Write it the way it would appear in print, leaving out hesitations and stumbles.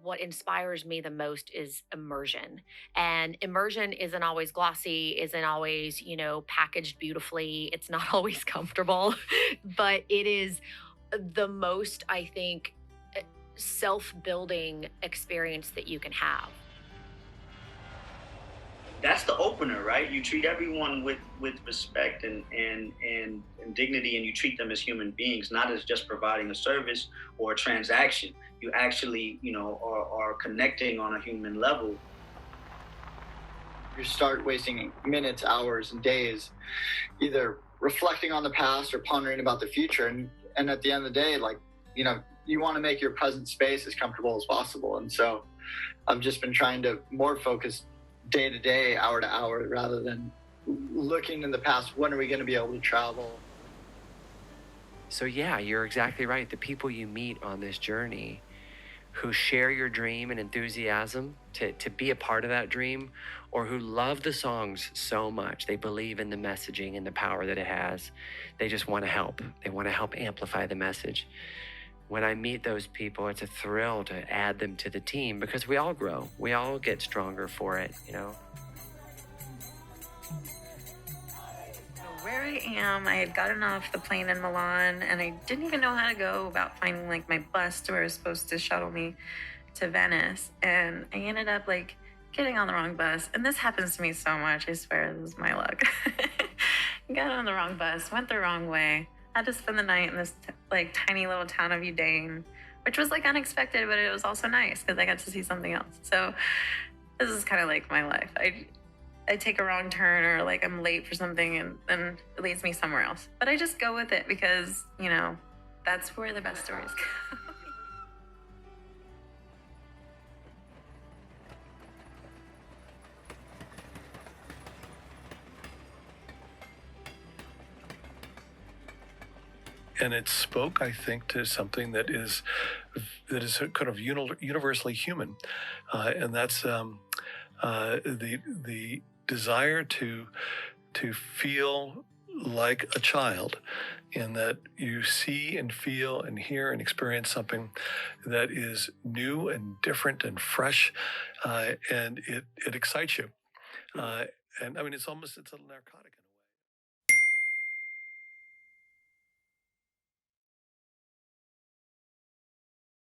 what inspires me the most is immersion. And immersion isn't always glossy, isn't always, packaged beautifully. It's not always comfortable, but it is the most, I think, self building experience that you can have. That's the opener, right? You treat everyone with respect and dignity, and you treat them as human beings, not as just providing a service or a transaction. You actually, are connecting on a human level. You start wasting minutes, hours, and days either reflecting on the past or pondering about the future. And at the end of the day, you want to make your present space as comfortable as possible. And so I've just been trying to more focus day to day, hour to hour, rather than looking in the past. When are we going to be able to travel? So yeah, you're exactly right. The people you meet on this journey who share your dream and enthusiasm to be a part of that dream, or who love the songs so much, they believe in the messaging and the power that it has. They just want to help. They want to help amplify the message. When I meet those people, it's a thrill to add them to the team because we all grow. We all get stronger for it, Where I am, I had gotten off the plane in Milan and I didn't even know how to go about finding my bus to where it was supposed to shuttle me to Venice. And I ended up getting on the wrong bus. And this happens to me so much. I swear this is my luck. Got on the wrong bus, went the wrong way. Had to spend the night in this tiny little town of Udain, which was unexpected, but it was also nice because I got to see something else. So this is kind of my life. I take a wrong turn or I'm late for something and then it leads me somewhere else. But I just go with it because, that's where the best stories go. And it spoke, I think, to something that is kind of universally human, and that's the desire to feel like a child, in that you see and feel and hear and experience something that is new and different and fresh, and it excites you. And I mean, it's a narcotic.